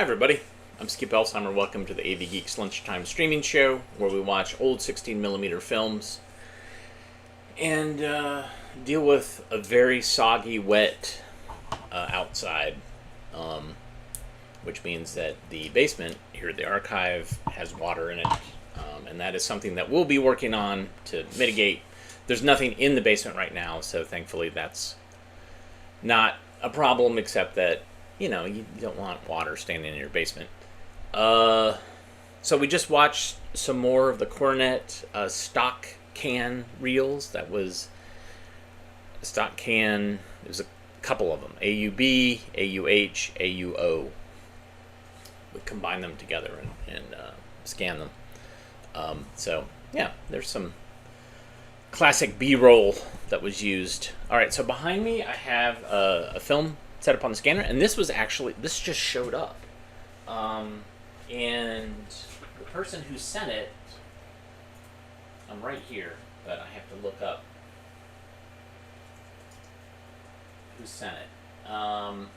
Hi everybody, I'm Skip Elsheimer. Welcome to the AV Geeks Lunchtime Streaming Show, where we watch old 16mm films and deal with a very soggy, wet outside, which means that the basement here at the archive has water in it, and that is something that we'll be working on to mitigate. There's nothing in the basement right now, so thankfully that's not a problem, except that you don't want water standing in your basement. So we just watched some more of the Coronet stock can reels. That was stock can. It was a couple of them: AUB, AUH, AUO. We combine them together and scan them. So yeah, there's some classic B-roll that was used. All right, so behind me I have a film set up on the scanner, and this just showed up, and the person who sent it, I'm right here, but I have to look up who sent it. Wow, I'm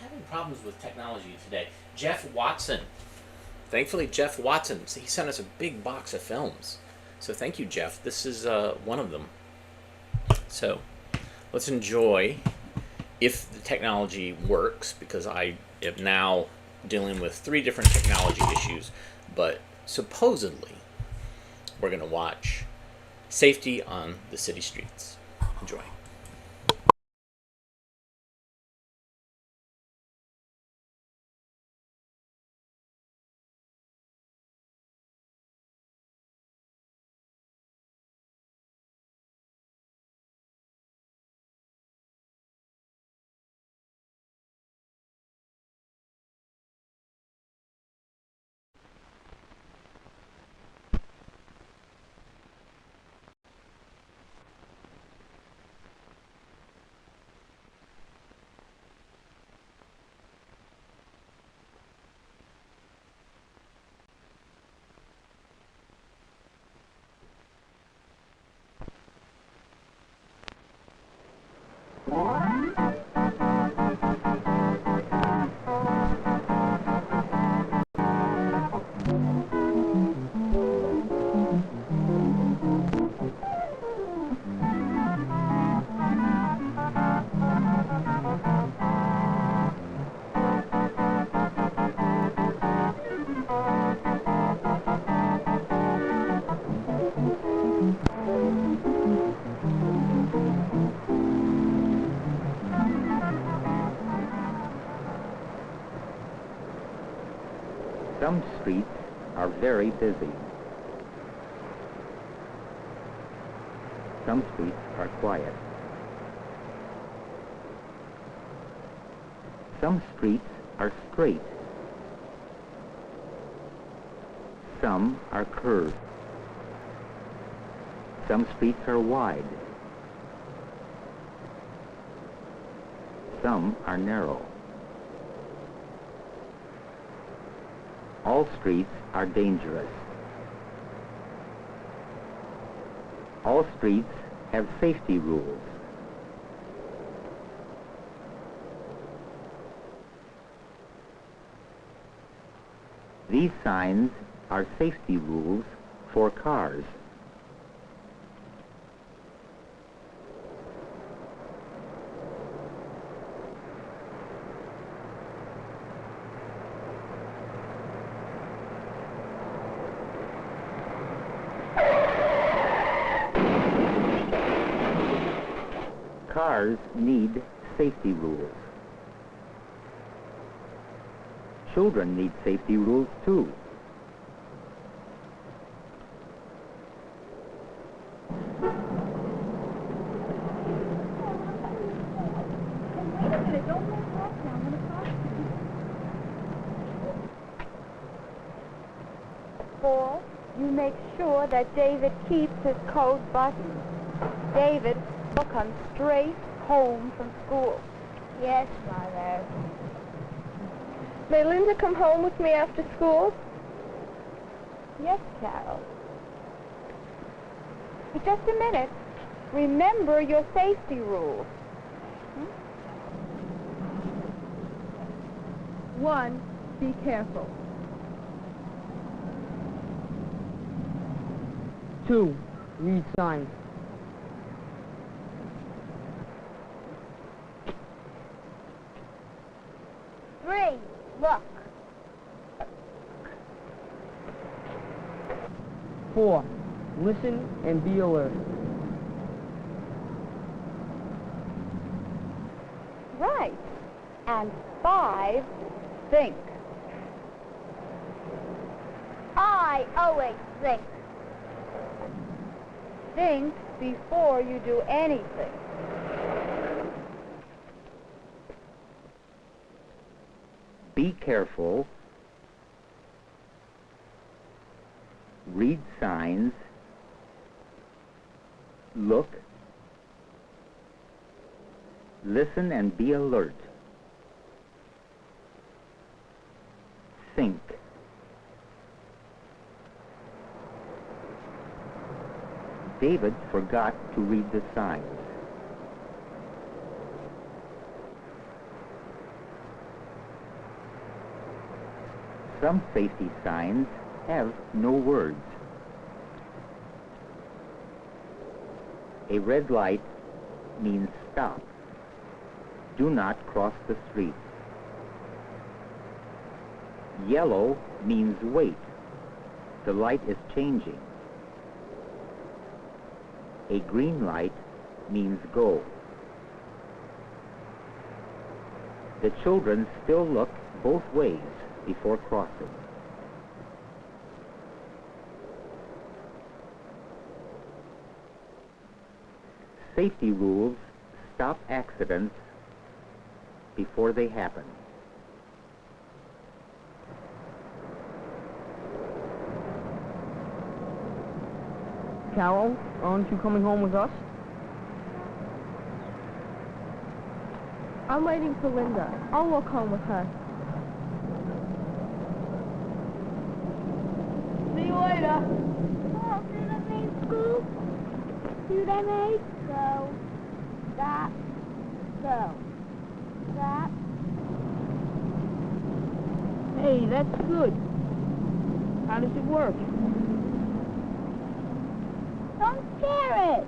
having problems with technology today. Jeff Watson. Thankfully, Jeff Watson, he sent us a big box of films, so thank you, Jeff. This is one of them. So let's enjoy, if the technology works, because I am now dealing with 3 different technology issues, but supposedly we're going to watch Safety on the City Streets. Enjoy. Some streets are very busy. Some streets are quiet. Some streets are straight. Some are curved. Some streets are wide. Some are narrow. All streets are dangerous. All streets have safety rules. These signs are safety rules for cars. Cars need safety rules. Children need safety rules too. Four, you make sure that David keeps his coat buttoned. David will come straight home from school. Yes, Mother. May Linda come home with me after school? Yes, Carol. Just a minute. Remember your safety rules. 1. Be careful. 2. Read signs. 3. Look. 4. Listen and be alert. Right. And 5. Think. I always think. Think before you do anything. Be careful. Read signs. Look. Listen and be alert. Think. David forgot to read the signs. Some safety signs have no words. A red light means stop. Do not cross the street. Yellow means wait. The light is changing. A green light means go. The children still look both ways before crossing. Safety rules stop accidents before they happen. Carol, aren't you coming home with us? I'm waiting for Linda. I'll walk home with her. See you later. Oh, see what I mean, Scoop? See what I mean? Go. Stop. Go. Stop. Hey, that's good. How does it work? Don't scare it.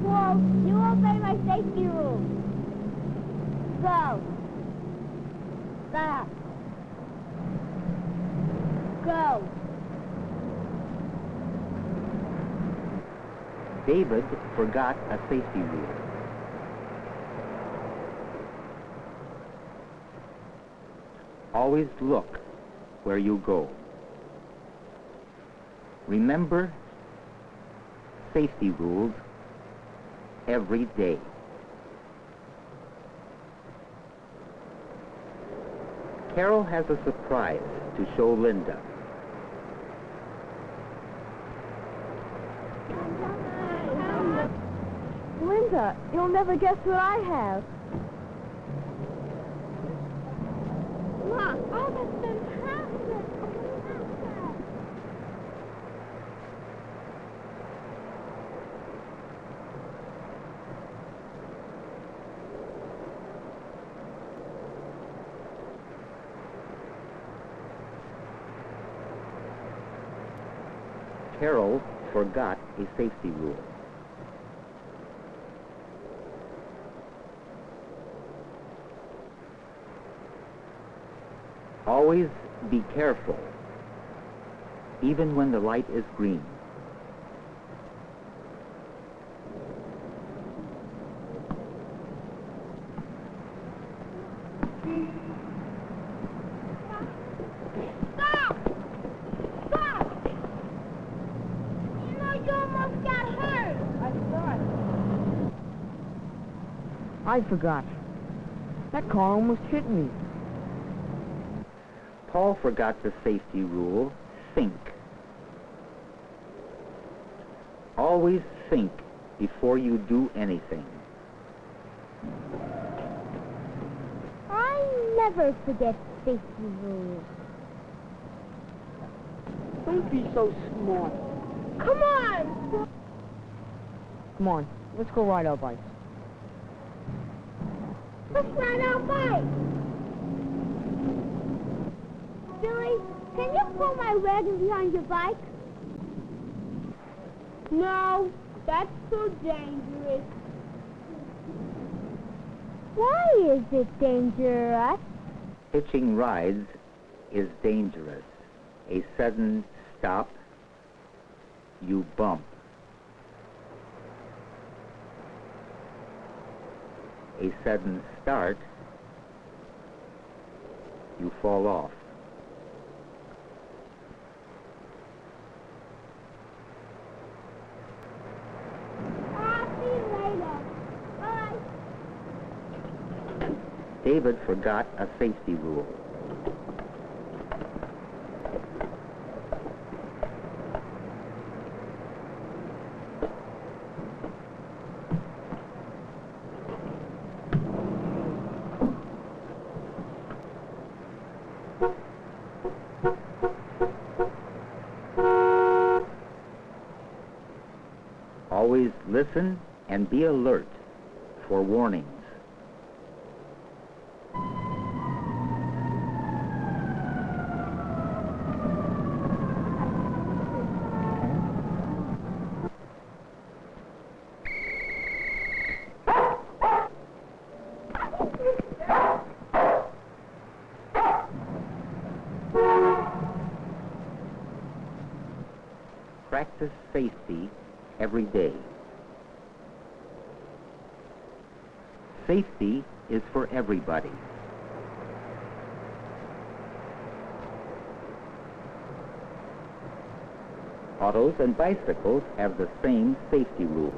Well, you obey my safety rules. Go. Stop. Go. David forgot a safety rule. Always look where you go. Remember safety rules every day. Carol has a surprise to show Linda. Linda, you'll never guess what I have. Look. Oh, that's fantastic. Carol forgot a safety rule. Always be careful, even when the light is green. Stop! Stop! You know you almost got hurt. I forgot. That car almost hit me. Paul forgot the safety rule, think. Always think before you do anything. I never forget safety rules. Don't be so smart. Come on! Come on, let's go ride our bikes. Let's ride our bike! Billy, can you pull my wagon behind your bike? No, that's too dangerous. Why is it dangerous? Hitching rides is dangerous. A sudden stop, you bump. A sudden start, you fall off. I'll see you later. Bye. David forgot a safety rule. Always listen and be alert for warnings. Practice safety every day. Safety is for everybody. Autos and bicycles have the same safety rules.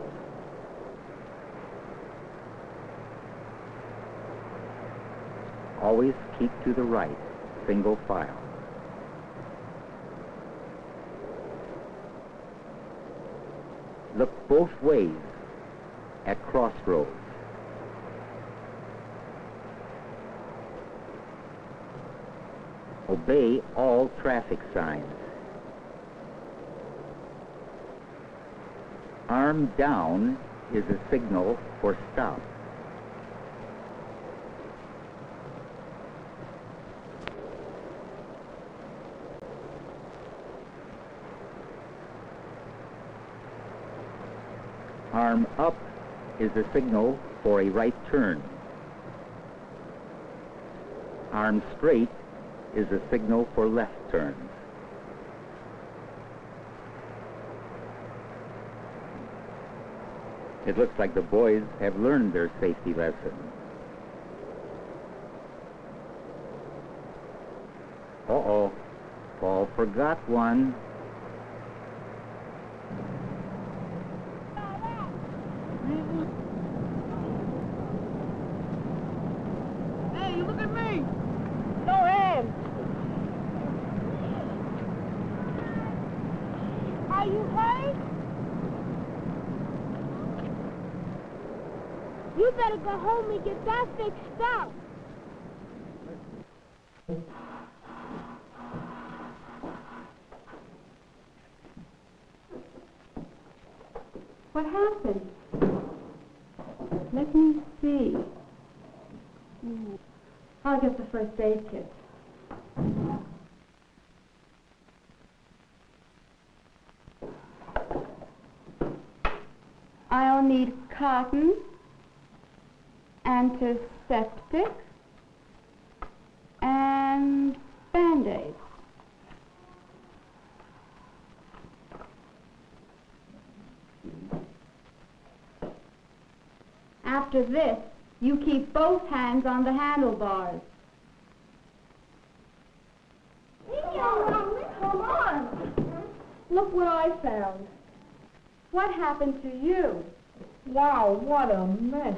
Always keep to the right, single file. Look both ways at crossroads. Obey all traffic signs. Arm down is a signal for stop. Arm up is a signal for a right turn. Arm straight is a signal for left turns. It looks like the boys have learned their safety lesson. Uh-oh, Paul forgot one. Hey, look at me! No hands! Are you hurt? You better go home and get that fixed up. What happened? Let me see. I'll get the first aid kit. I'll need cotton, antiseptic, and Band-Aids. After this, you keep both hands on the handlebars. Come on! Look what I found. What happened to you? Wow, what a mess.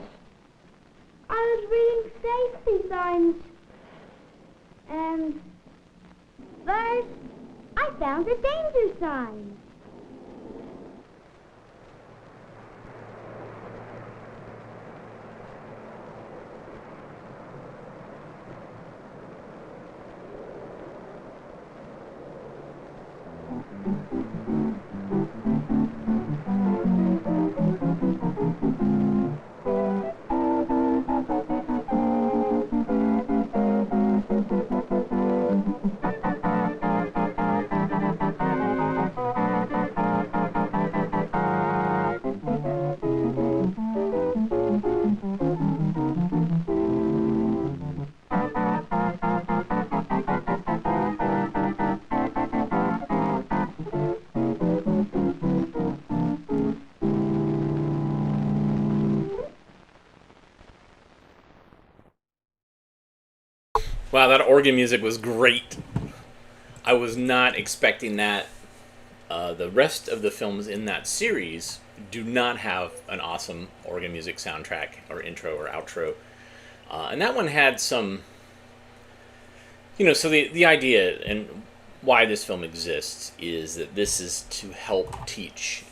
I was reading safety signs. And first, I found a danger sign. Wow, that organ music was great. I was not expecting that. The rest of the films in that series do not have an awesome organ music soundtrack or intro or outro. And that one had some, so the idea and why this film exists is that this is to help teach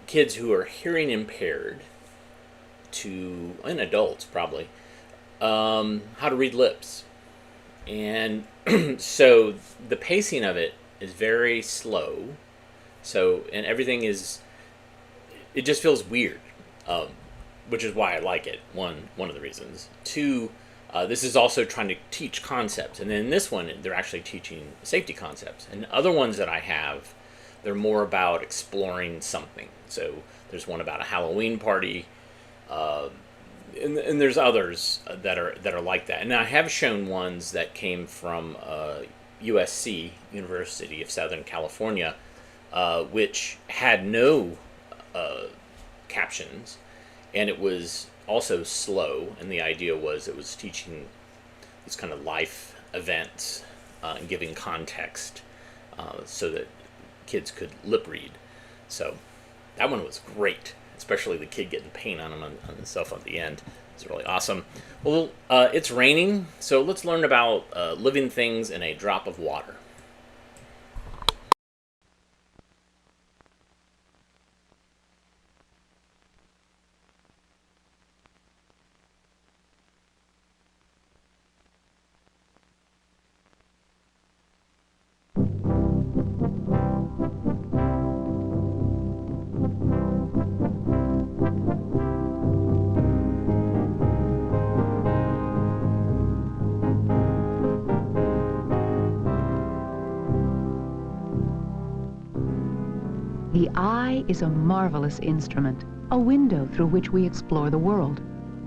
kids who are hearing impaired and adults probably, how to read lips. And so the pacing of it is very slow. And everything it just feels weird, which is why I like it. One of the reasons. Two, this is also trying to teach concepts. And then in this one, they're actually teaching safety concepts. And other ones that I have, they're more about exploring something. So there's one about a Halloween party, and there's others that are like that. And I have shown ones that came from USC, University of Southern California, which had no captions, and it was also slow. And the idea was it was teaching these kind of life events and giving context so that kids could lip read. So that one was great, especially the kid getting paint on himself at the end. It's really awesome. Well, it's raining, so let's learn about living things in a drop of water. The eye is a marvelous instrument, a window through which we explore the world.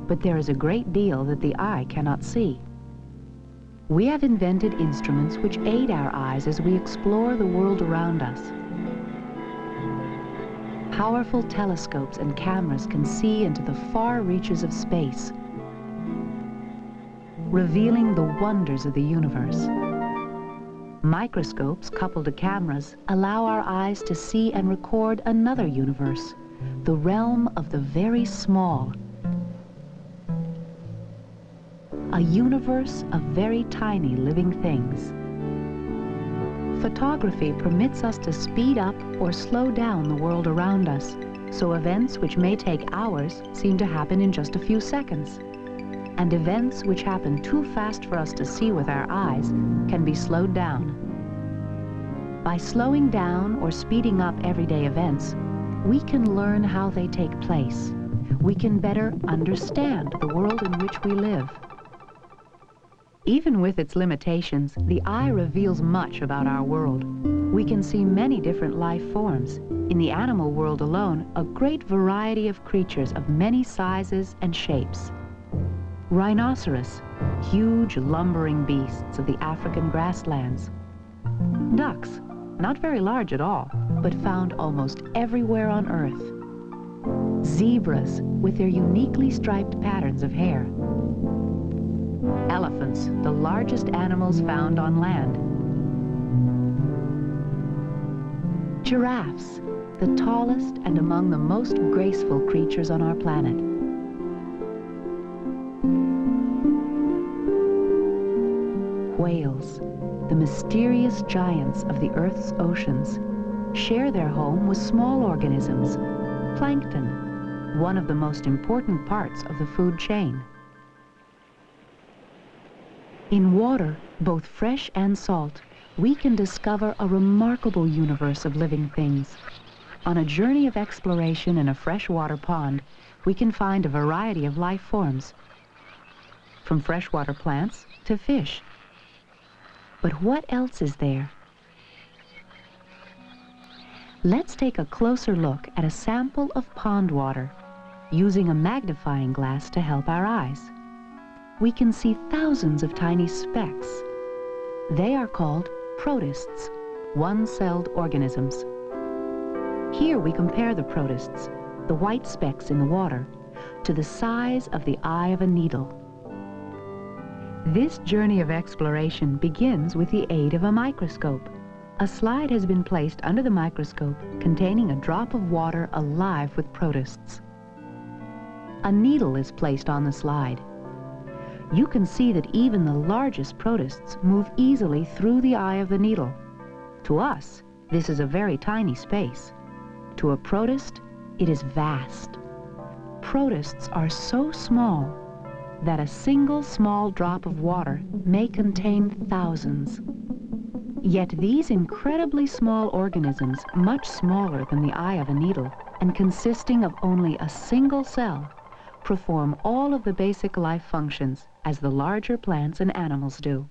But there is a great deal that the eye cannot see. We have invented instruments which aid our eyes as we explore the world around us. Powerful telescopes and cameras can see into the far reaches of space, revealing the wonders of the universe. Microscopes coupled to cameras allow our eyes to see and record another universe, the realm of the very small. A universe of very tiny living things. Photography permits us to speed up or slow down the world around us, so events which may take hours seem to happen in just a few seconds. And events which happen too fast for us to see with our eyes can be slowed down. By slowing down or speeding up everyday events, we can learn how they take place. We can better understand the world in which we live. Even with its limitations, the eye reveals much about our world. We can see many different life forms. In the animal world alone, a great variety of creatures of many sizes and shapes. Rhinoceros, huge lumbering beasts of the African grasslands. Ducks, not very large at all, but found almost everywhere on Earth. Zebras, with their uniquely striped patterns of hair. Elephants, the largest animals found on land. Giraffes, the tallest and among the most graceful creatures on our planet. Whales, the mysterious giants of the Earth's oceans, share their home with small organisms, plankton, one of the most important parts of the food chain. In water, both fresh and salt, we can discover a remarkable universe of living things. On a journey of exploration in a freshwater pond, we can find a variety of life forms, from freshwater plants to fish. But what else is there? Let's take a closer look at a sample of pond water, using a magnifying glass to help our eyes. We can see thousands of tiny specks. They are called protists, one-celled organisms. Here we compare the protists, the white specks in the water, to the size of the eye of a needle. This journey of exploration begins with the aid of a microscope. A slide has been placed under the microscope containing a drop of water alive with protists. A needle is placed on the slide. You can see that even the largest protists move easily through the eye of the needle. To us, this is a very tiny space. To a protist, it is vast. Protists are so small that a single small drop of water may contain thousands. Yet these incredibly small organisms, much smaller than the eye of a needle and consisting of only a single cell, perform all of the basic life functions as the larger plants and animals do.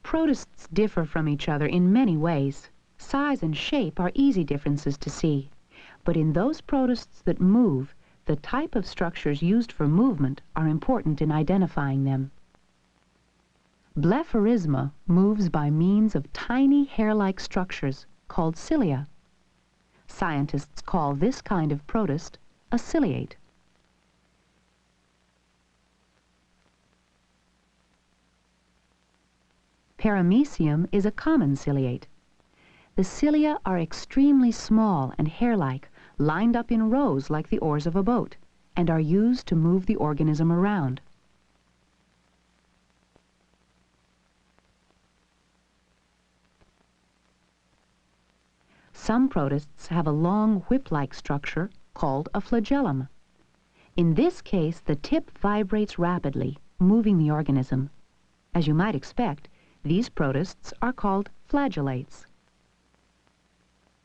Protists differ from each other in many ways. Size and shape are easy differences to see, but in those protists that move, the type of structures used for movement are important in identifying them. Blepharisma moves by means of tiny hair-like structures called cilia. Scientists call this kind of protist a ciliate. Paramecium is a common ciliate. The cilia are extremely small and hair-like, lined up in rows like the oars of a boat, and are used to move the organism around. Some protists have a long whip-like structure called a flagellum. In this case, the tip vibrates rapidly, moving the organism. As you might expect, these protists are called flagellates.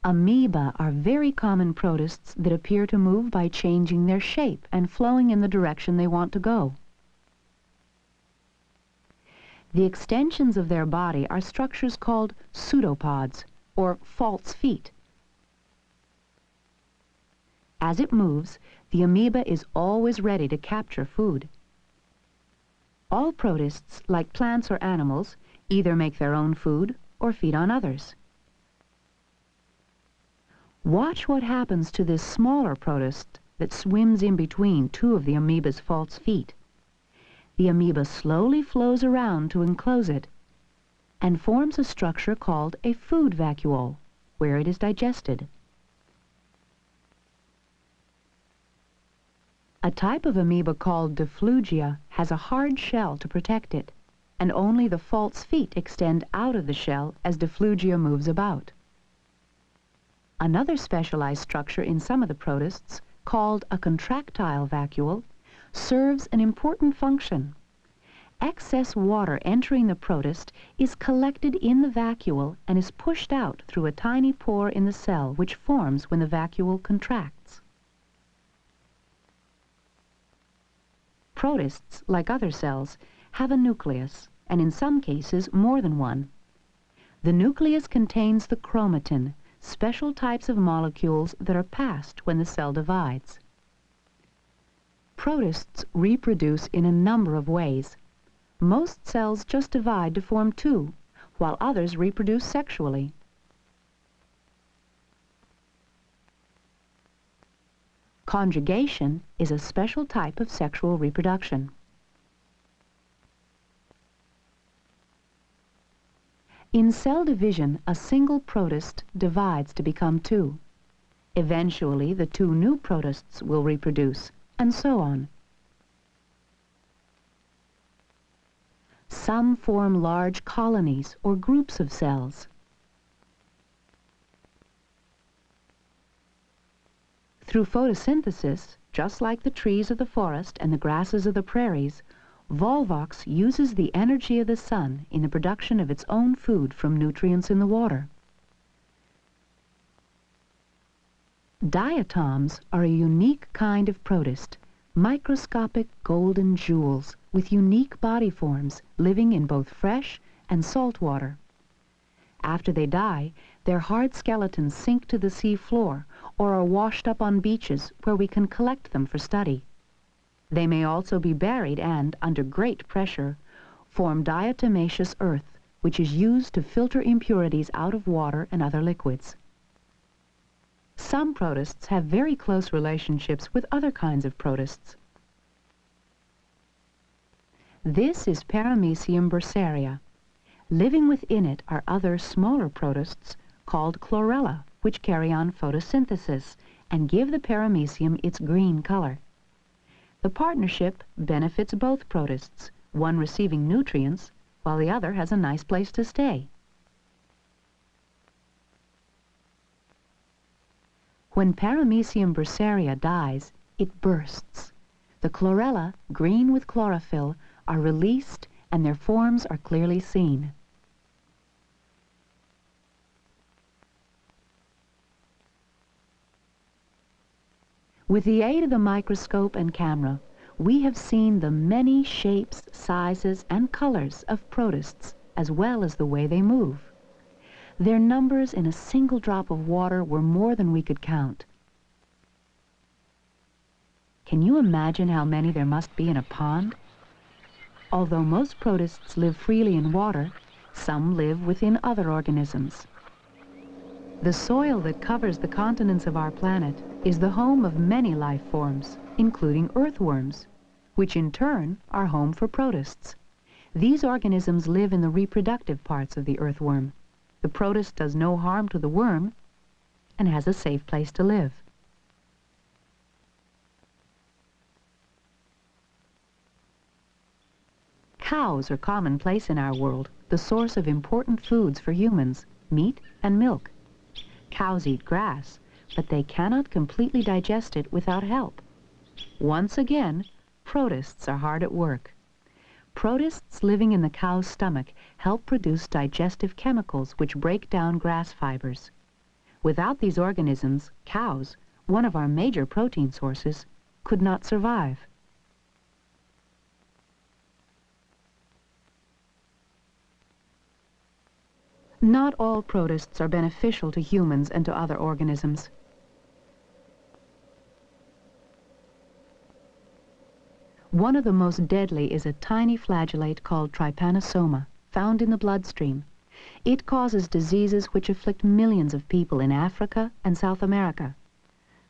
Amoeba are very common protists that appear to move by changing their shape and flowing in the direction they want to go. The extensions of their body are structures called pseudopods, or false feet. As it moves, the amoeba is always ready to capture food. All protists, like plants or animals, either make their own food or feed on others. Watch what happens to this smaller protist that swims in between two of the amoeba's false feet. The amoeba slowly flows around to enclose it and forms a structure called a food vacuole, where it is digested. A type of amoeba called Diphlugia has a hard shell to protect it, and only the false feet extend out of the shell as Diphlugia moves about. Another specialized structure in some of the protists, called a contractile vacuole, serves an important function. Excess water entering the protist is collected in the vacuole and is pushed out through a tiny pore in the cell which forms when the vacuole contracts. Protists, like other cells, have a nucleus, and in some cases more than one. The nucleus contains the chromatin, special types of molecules that are passed when the cell divides. Protists reproduce in a number of ways. Most cells just divide to form two, while others reproduce sexually. Conjugation is a special type of sexual reproduction. In cell division, a single protist divides to become two. Eventually, the two new protists will reproduce, and so on. Some form large colonies or groups of cells. Through photosynthesis, just like the trees of the forest and the grasses of the prairies, Volvox uses the energy of the sun in the production of its own food from nutrients in the water. Diatoms are a unique kind of protist, microscopic golden jewels with unique body forms living in both fresh and salt water. After they die, their hard skeletons sink to the sea floor or are washed up on beaches where we can collect them for study. They may also be buried and, under great pressure, form diatomaceous earth, which is used to filter impurities out of water and other liquids. Some protists have very close relationships with other kinds of protists. This is Paramecium bursaria. Living within it are other smaller protists called chlorella, which carry on photosynthesis and give the paramecium its green color. The partnership benefits both protists, one receiving nutrients while the other has a nice place to stay. When Paramecium bursaria dies, it bursts. The chlorella, green with chlorophyll, are released and their forms are clearly seen. With the aid of the microscope and camera, we have seen the many shapes, sizes, and colors of protists, as well as the way they move. Their numbers in a single drop of water were more than we could count. Can you imagine how many there must be in a pond? Although most protists live freely in water, some live within other organisms. The soil that covers the continents of our planet is the home of many life forms, including earthworms, which in turn are home for protists. These organisms live in the reproductive parts of the earthworm. The protist does no harm to the worm and has a safe place to live. Cows are commonplace in our world, the source of important foods for humans, meat and milk. Cows eat grass, but they cannot completely digest it without help. Once again, protists are hard at work. Protists living in the cow's stomach help produce digestive chemicals which break down grass fibers. Without these organisms, cows, one of our major protein sources, could not survive. Not all protists are beneficial to humans and to other organisms. One of the most deadly is a tiny flagellate called trypanosoma, found in the bloodstream. It causes diseases which afflict millions of people in Africa and South America.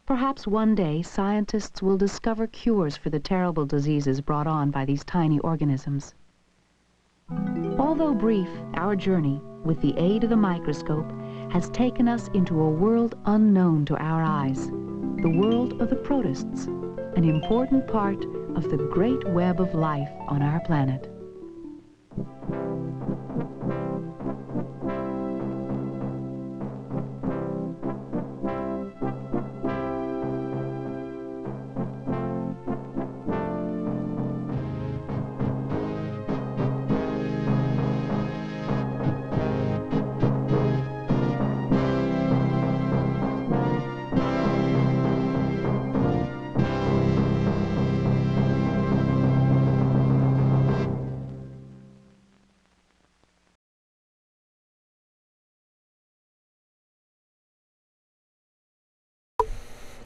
Perhaps one day scientists will discover cures for the terrible diseases brought on by these tiny organisms. Although brief, our journey, with the aid of the microscope, has taken us into a world unknown to our eyes, the world of the protists, an important part of the great web of life on our planet.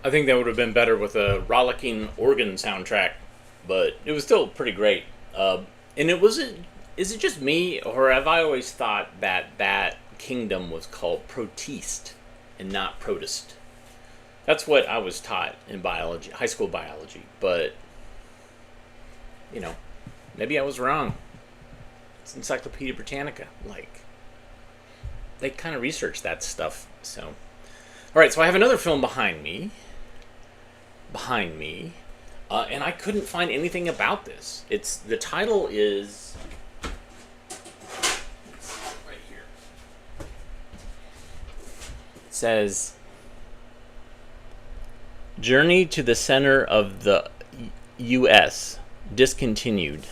I think that would have been better with a rollicking organ soundtrack, but it was still pretty great. And it wasn't. Is it just me, or have I always thought that that kingdom was called protist and not protist? That's what I was taught in biology, high school biology. But you know, maybe I was wrong. It's Encyclopedia Britannica. Like, they kind of researched that stuff. So, all right. So I have another film behind me, and I couldn't find anything about this. The title is right here. It says Journey to the Center of the U.S. Discontinued.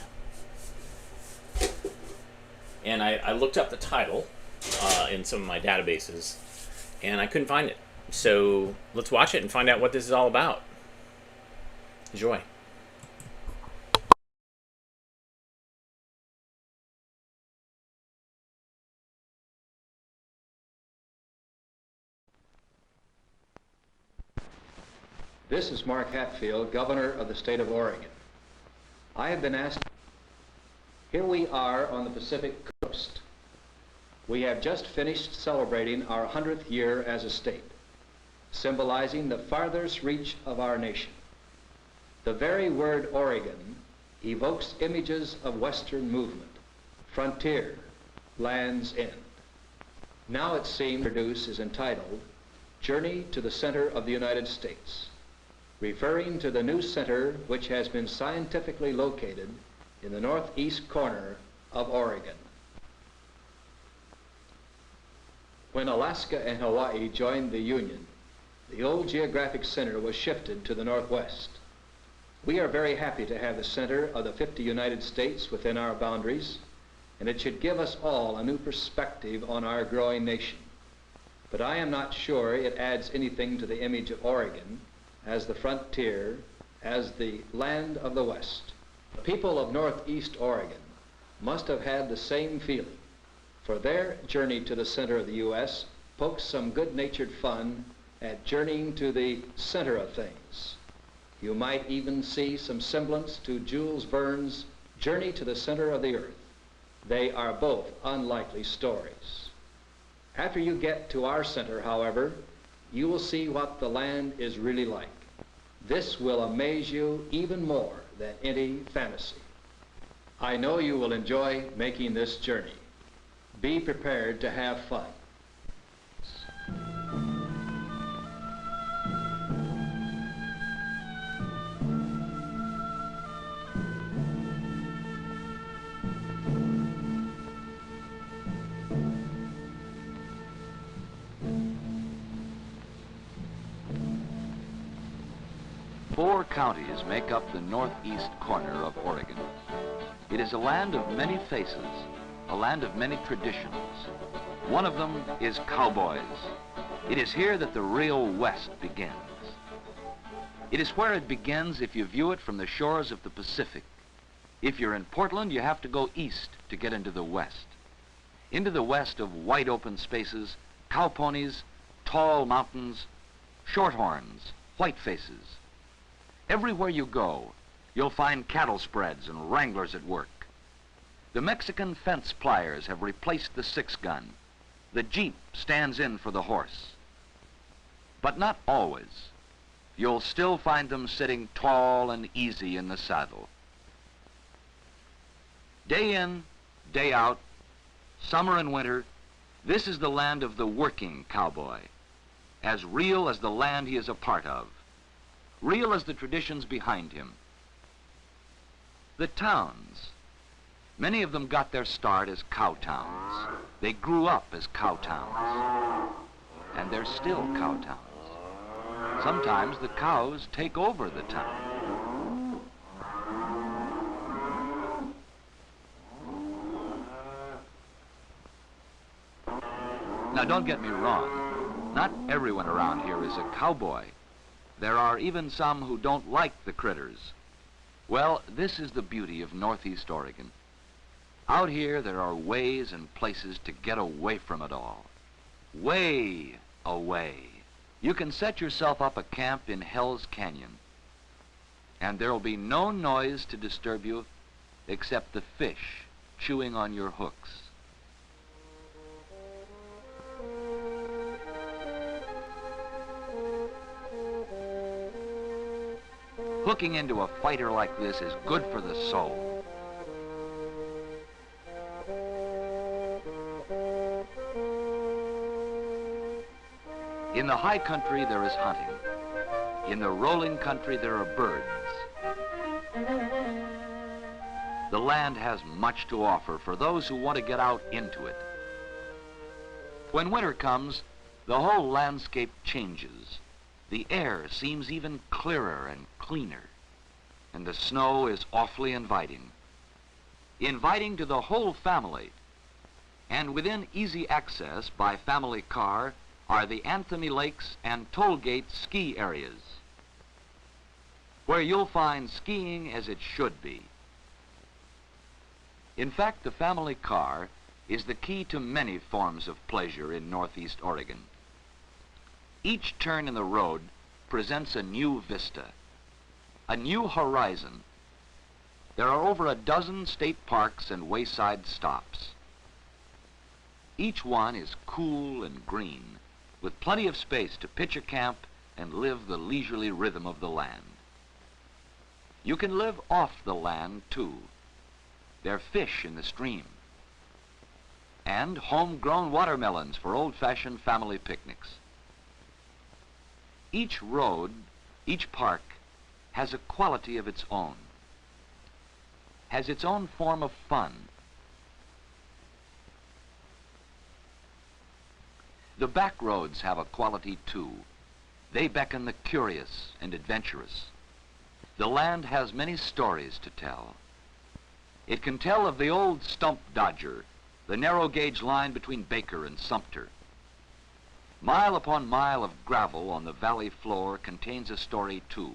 And I looked up the title in some of my databases, and I couldn't find it. So let's watch it and find out what this is all about. Enjoy. This is Mark Hatfield, Governor of the state of Oregon. I have been asked, here we are on the Pacific coast. We have just finished celebrating our 100th year as a state, symbolizing the farthest reach of our nation. The very word Oregon evokes images of Western movement, frontier, Land's End. Now it seems to produce is entitled Journey to the Center of the United States, referring to the new center which has been scientifically located in the northeast corner of Oregon. When Alaska and Hawaii joined the Union, the old geographic center was shifted to the northwest. We are very happy to have the center of the 50 United States within our boundaries, and it should give us all a new perspective on our growing nation. But I am not sure it adds anything to the image of Oregon as the frontier, as the land of the West. The people of northeast Oregon must have had the same feeling, for their journey to the center of the U.S. pokes some good-natured fun at journeying to the center of things. You might even see some semblance to Jules Verne's Journey to the Center of the Earth. They are both unlikely stories. After you get to our center, however, you will see what the land is really like. This will amaze you even more than any fantasy. I know you will enjoy making this journey. Be prepared to have fun. 4 counties make up the northeast corner of Oregon. It is a land of many faces, a land of many traditions. One of them is cowboys. It is here that the real West begins. It is where it begins if you view it from the shores of the Pacific. If you're in Portland, you have to go east to get into the West. Into the West of wide open spaces, cow ponies, tall mountains, shorthorns, white faces. Everywhere you go, you'll find cattle spreads and wranglers at work. The Mexican fence pliers have replaced the 6-gun. The Jeep stands in for the horse. But not always. You'll still find them sitting tall and easy in the saddle. Day in, day out, summer and winter, this is the land of the working cowboy, as real as the land he is a part of, real as the traditions behind him. The towns, many of them got their start as cow towns. They grew up as cow towns, and they're still cow towns. Sometimes the cows take over the town. Now, don't get me wrong. Not everyone around here is a cowboy. There are even some who don't like the critters. Well, this is the beauty of northeast Oregon. Out here, there are ways and places to get away from it all. Way away. You can set yourself up a camp in Hell's Canyon, and there'll be no noise to disturb you except the fish chewing on your hooks. Hooking into a fighter like this is good for the soul. In the high country, there is hunting. In the rolling country, there are birds. The land has much to offer for those who want to get out into it. When winter comes, the whole landscape changes. The air seems even clearer and cleaner, and the snow is awfully inviting. Inviting to the whole family, and within easy access by family car are the Anthony Lakes and Tollgate ski areas, where you'll find skiing as it should be. In fact, the family car is the key to many forms of pleasure in northeast Oregon. Each turn in the road presents a new vista, a new horizon. There are over a dozen state parks and wayside stops. Each one is cool and green, with plenty of space to pitch a camp and live the leisurely rhythm of the land. You can live off the land, too. There are fish in the stream. And homegrown watermelons for old-fashioned family picnics. Each road, each park, has a quality of its own, has its own form of fun. The back roads have a quality too. They beckon the curious and adventurous. The land has many stories to tell. It can tell of the old stump dodger, the narrow gauge line between Baker and Sumter. Mile upon mile of gravel on the valley floor contains a story too.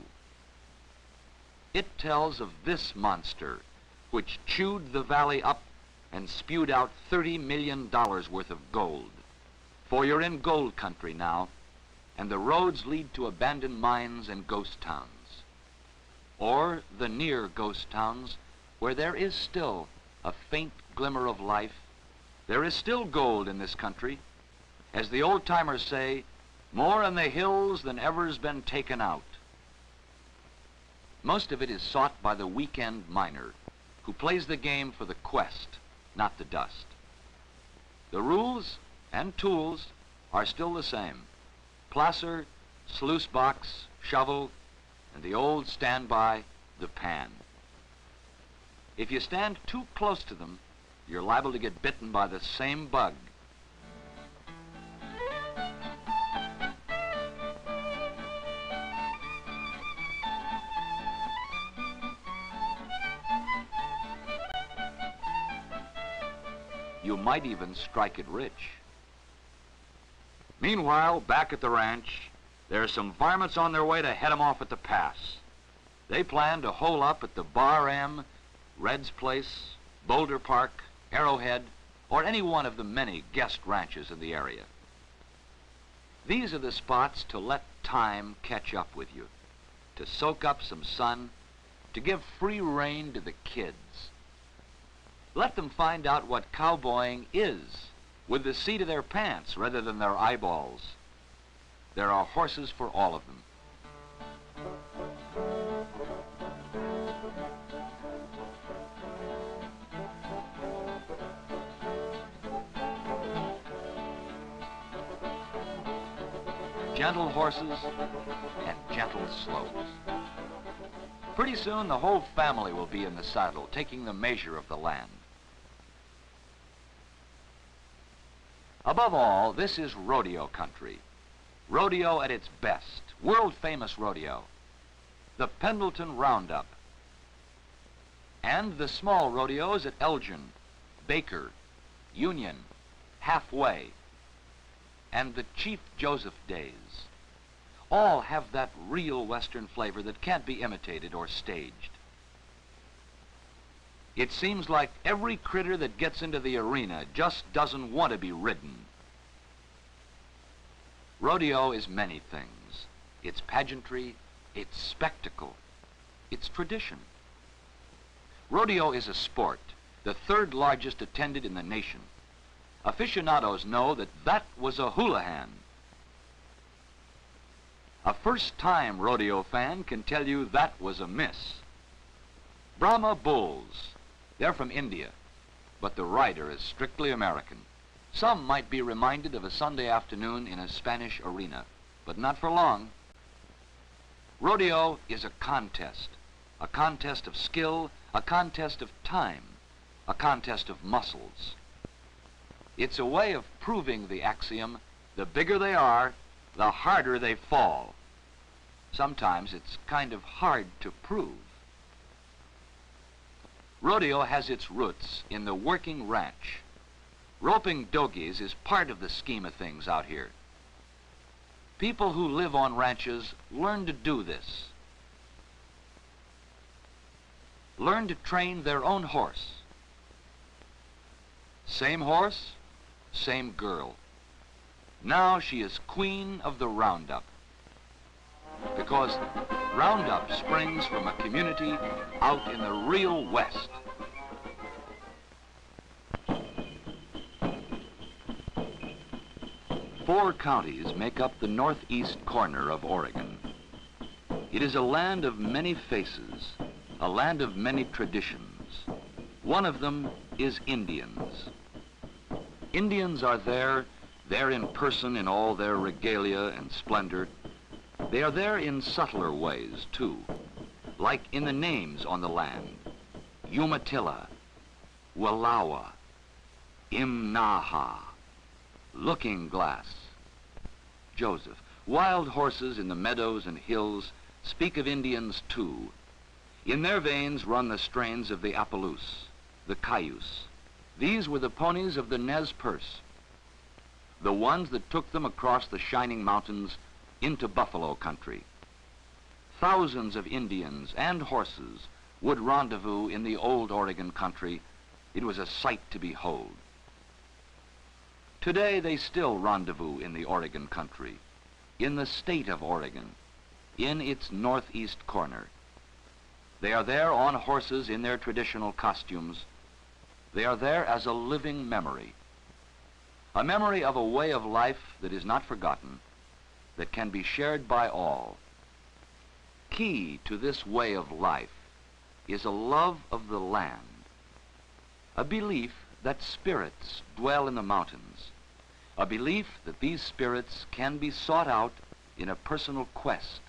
It tells of this monster which chewed the valley up and spewed out $30 million worth of gold. For you're in gold country now, and the roads lead to abandoned mines and ghost towns. Or the near ghost towns where there is still a faint glimmer of life. There is still gold in this country. As the old-timers say, more in the hills than ever's been taken out. Most of it is sought by the weekend miner, who plays the game for the quest, not the dust. The rules and tools are still the same. Placer, sluice box, shovel, and the old standby, the pan. If you stand too close to them, you're liable to get bitten by the same bug. You might even strike it rich. Meanwhile, back at the ranch, there's some varmints on their way to head 'em off at the pass. They plan to hole up at the Bar M, Red's Place, Boulder Park, Arrowhead, or any one of the many guest ranches in the area. These are the spots to let time catch up with you, to soak up some sun, to give free rein to the kids. Let them find out what cowboying is, with the seat of their pants rather than their eyeballs. There are horses for all of them. Gentle horses and gentle slopes. Pretty soon the whole family will be in the saddle, taking the measure of the land. Above all, this is rodeo country. Rodeo at its best, world-famous rodeo. The Pendleton Roundup. And the small rodeos at Elgin, Baker, Union, Halfway, and the Chief Joseph days. All have that real Western flavor that can't be imitated or staged. It seems like every critter that gets into the arena just doesn't want to be ridden. Rodeo is many things. It's pageantry, it's spectacle, it's tradition. Rodeo is a sport, the third largest attended in the nation. Aficionados know that that was a houlihan. A first-time rodeo fan can tell you that was a miss. Brahma bulls. They're from India, but the rider is strictly American. Some might be reminded of a Sunday afternoon in a Spanish arena, but not for long. Rodeo is a contest of skill, a contest of time, a contest of muscles. It's a way of proving the axiom, the bigger they are, the harder they fall. Sometimes it's kind of hard to prove. Rodeo has its roots in the working ranch. Roping dogies is part of the scheme of things out here. People who live on ranches learn to do this. Learn to train their own horse. Same horse, same girl. Now she is queen of the roundup. Because roundup springs from a community out in the real West. Four counties make up the northeast corner of Oregon. It is a land of many faces, a land of many traditions. One of them is Indians. Indians are there in person in all their regalia and splendor. They are there in subtler ways, too, like in the names on the land. Umatilla, Wallowa, Imnaha, Looking Glass. Joseph, wild horses in the meadows and hills speak of Indians, too. In their veins run the strains of the Appaloose, the Cayuse. These were the ponies of the Nez Perce, the ones that took them across the shining mountains into buffalo country. Thousands of Indians and horses would rendezvous in the old Oregon country. It was a sight to behold. Today they still rendezvous in the Oregon country, in the state of Oregon, in its northeast corner. They are there on horses in their traditional costumes. They are there as a living memory. A memory of a way of life that is not forgotten, that can be shared by all. Key to this way of life is a love of the land, a belief that spirits dwell in the mountains, a belief that these spirits can be sought out in a personal quest,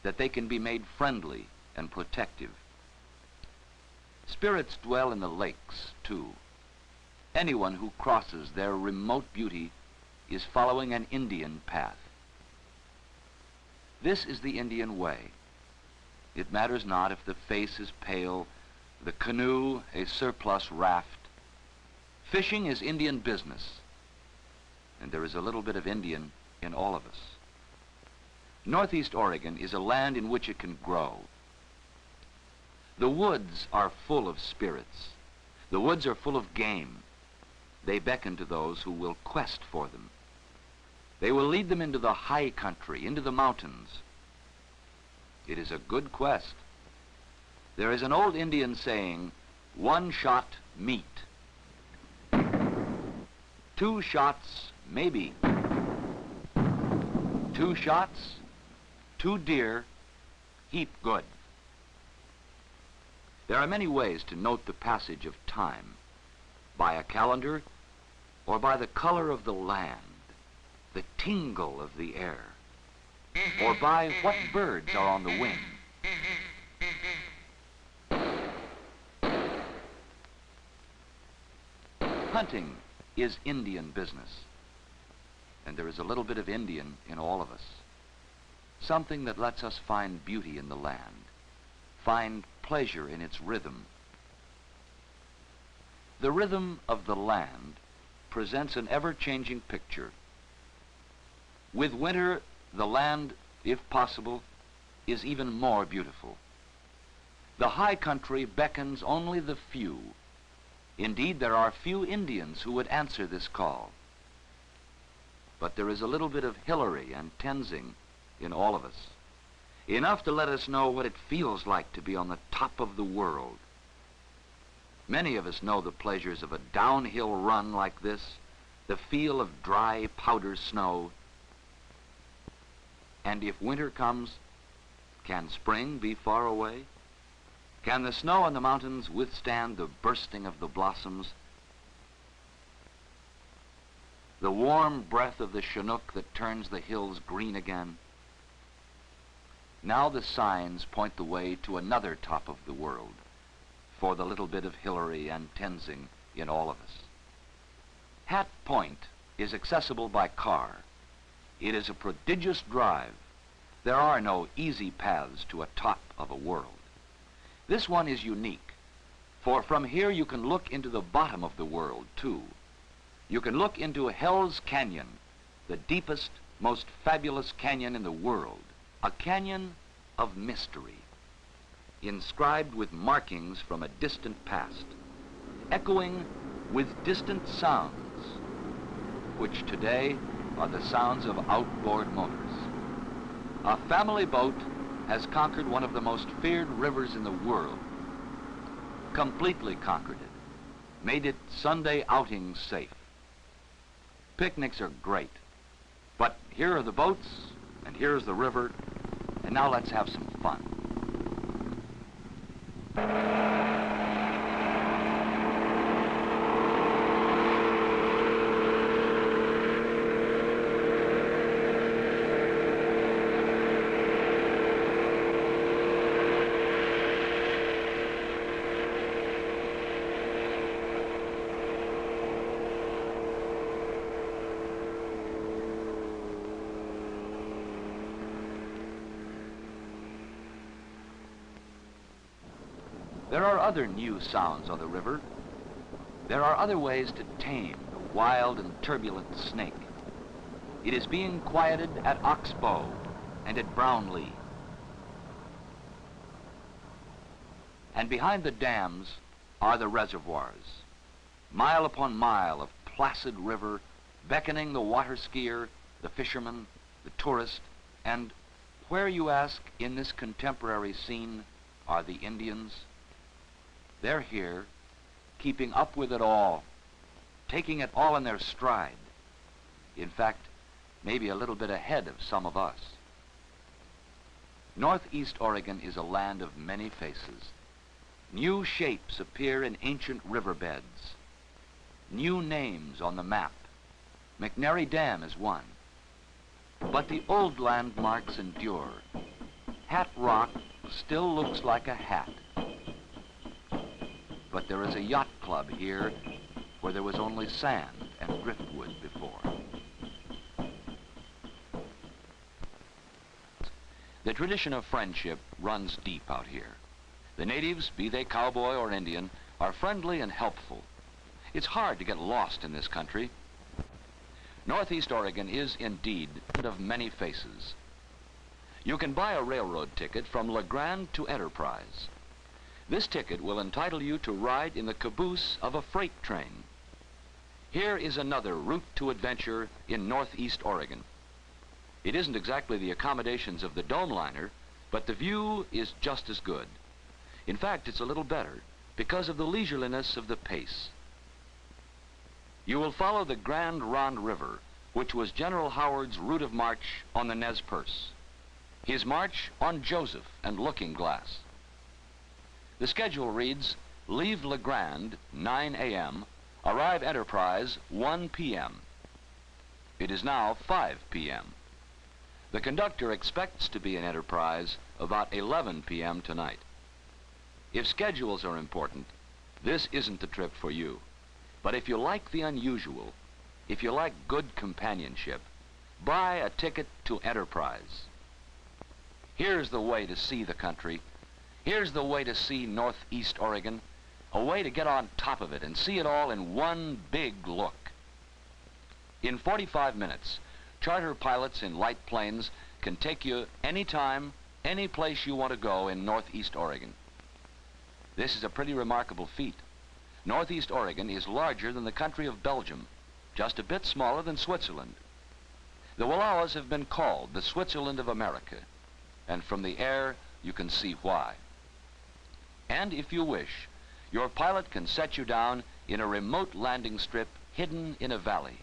that they can be made friendly and protective. Spirits dwell in the lakes, too. Anyone who crosses their remote beauty is following an Indian path. This is the Indian way. It matters not if the face is pale, the canoe a surplus raft. Fishing is Indian business, and there is a little bit of Indian in all of us. Northeast Oregon is a land in which it can grow. The woods are full of spirits. The woods are full of game. They beckon to those who will quest for them. They will lead them into the high country, into the mountains. It is a good quest. There is an old Indian saying, 1 shot, meat. 2 shots, maybe. 2 shots, 2 deer, heap good. There are many ways to note the passage of time, by a calendar or by the color of the land, the tingle of the air, or by what birds are on the wing. Hunting is Indian business, and there is a little bit of Indian in all of us, something that lets us find beauty in the land, find pleasure in its rhythm. The rhythm of the land presents an ever-changing picture. With winter, the land, if possible, is even more beautiful. The high country beckons only the few. Indeed, there are few Indians who would answer this call. But there is a little bit of Hillary and Tenzing in all of us, enough to let us know what it feels like to be on the top of the world. Many of us know the pleasures of a downhill run like this, the feel of dry powder snow. And if winter comes, can spring be far away? Can the snow on the mountains withstand the bursting of the blossoms? The warm breath of the Chinook that turns the hills green again? Now the signs point the way to another top of the world for the little bit of Hillary and Tenzing in all of us. Hat Point is accessible by car. It is a prodigious drive. There are no easy paths to a top of a world. This one is unique, for from here you can look into the bottom of the world, too. You can look into Hell's Canyon, the deepest, most fabulous canyon in the world, a canyon of mystery, inscribed with markings from a distant past, echoing with distant sounds, which today are the sounds of outboard motors. A family boat has conquered one of the most feared rivers in the world, completely conquered it, made it Sunday outings safe. Picnics are great, but here are the boats, and here's the river, and now let's have some fun. There are other new sounds on the river. There are other ways to tame the wild and turbulent snake. It is being quieted at Oxbow and at Brownlee. And behind the dams are the reservoirs. Mile upon mile of placid river beckoning the water skier, the fisherman, the tourist, and where, you ask, in this contemporary scene are the Indians? They're here, keeping up with it all, taking it all in their stride. In fact, maybe a little bit ahead of some of us. Northeast Oregon is a land of many faces. New shapes appear in ancient riverbeds. New names on the map. McNary Dam is one. But the old landmarks endure. Hat Rock still looks like a hat. But there is a yacht club here where there was only sand and driftwood before. The tradition of friendship runs deep out here. The natives, be they cowboy or Indian, are friendly and helpful. It's hard to get lost in this country. Northeast Oregon is indeed of many faces. You can buy a railroad ticket from La Grande to Enterprise. This ticket will entitle you to ride in the caboose of a freight train. Here is another route to adventure in Northeast Oregon. It isn't exactly the accommodations of the dome liner, but the view is just as good. In fact, it's a little better because of the leisureliness of the pace. You will follow the Grand Ronde River, which was General Howard's route of march on the Nez Perce. His march on Joseph and Looking Glass. The schedule reads, leave La Grande, 9 a.m., arrive Enterprise, 1 p.m. It is now 5 p.m. The conductor expects to be in Enterprise about 11 p.m. tonight. If schedules are important, this isn't the trip for you. But if you like the unusual, if you like good companionship, buy a ticket to Enterprise. Here's the way to see the country. Here's the way to see Northeast Oregon, a way to get on top of it and see it all in one big look. In 45 minutes, charter pilots in light planes can take you anytime, any place you want to go in Northeast Oregon. This is a pretty remarkable feat. Northeast Oregon is larger than the country of Belgium, just a bit smaller than Switzerland. The Wallowas have been called the Switzerland of America, and from the air you can see why. And if you wish, your pilot can set you down in a remote landing strip hidden in a valley.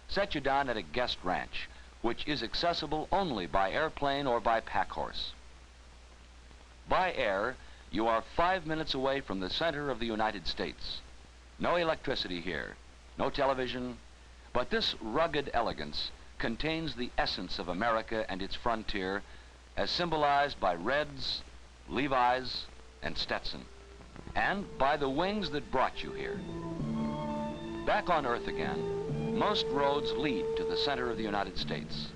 Set you down at a guest ranch, which is accessible only by airplane or by pack horse. By air, you are 5 minutes away from the center of the United States. No electricity here, no television, but this rugged elegance contains the essence of America and its frontier as symbolized by Reds, Levi's, and Stetson, and by the wings that brought you here. Back on Earth again, most roads lead to the center of the United States,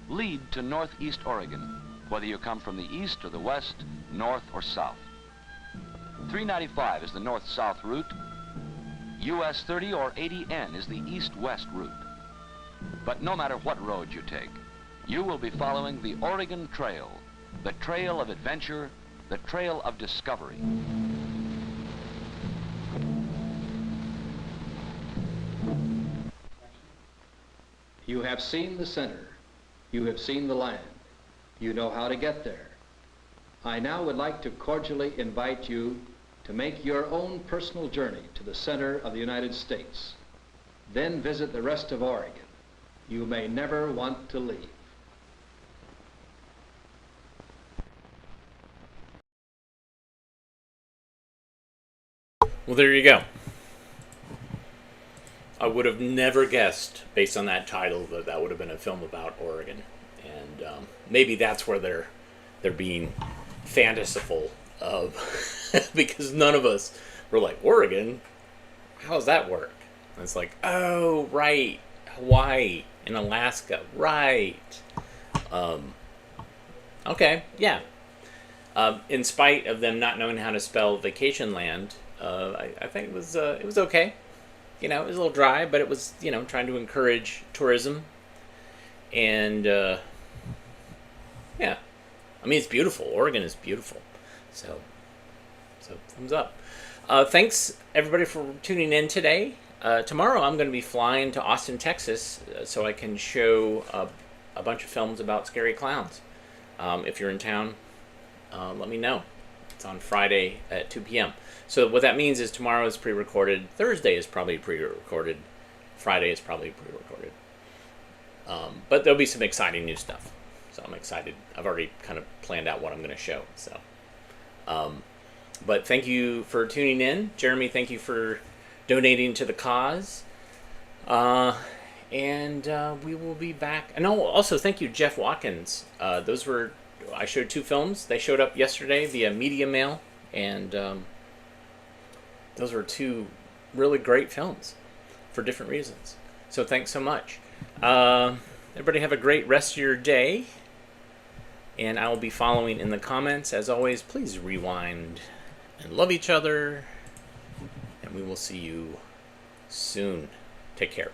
lead to Northeast Oregon, whether you come from the east or the west, north or south. 395 is the north-south route. US 30 or 80N is the east-west route. But no matter what road you take, you will be following the Oregon Trail, the trail of adventure, the trail of discovery. You have seen the center. You have seen the land. You know how to get there. I now would like to cordially invite you to make your own personal journey to the center of the United States. Then visit the rest of Oregon. You may never want to leave. Well, there you go. I would have never guessed, based on that title, that that would have been a film about Oregon, and maybe that's where they're being fantastical of, because none of us were like, Oregon, how does that work? And it's like, oh right, Hawaii and Alaska, right? Okay, yeah. In spite of them not knowing how to spell vacation land, I think it was okay. You know, it was a little dry, but it was, you know, trying to encourage tourism. And, yeah. I mean, it's beautiful. Oregon is beautiful. So thumbs up. Thanks, everybody, for tuning in today. Tomorrow, I'm going to be flying to Austin, Texas, so I can show a bunch of films about scary clowns. If you're in town, let me know. It's on Friday at 2 p.m. So what that means is tomorrow is pre-recorded, Thursday is probably pre-recorded, Friday is probably pre-recorded. But there'll be some exciting new stuff. So I'm excited. I've already kind of planned out what I'm going to show. So, but thank you for tuning in. Jeremy, thank you for donating to the cause. And we will be back. And also thank you, Jeff Watkins. I showed 2 films. They showed up yesterday via Media Mail, and those were 2 really great films for different reasons. So thanks so much. Everybody have a great rest of your day, and I will be following in the comments. As always, please rewind and love each other, and we will see you soon. Take care.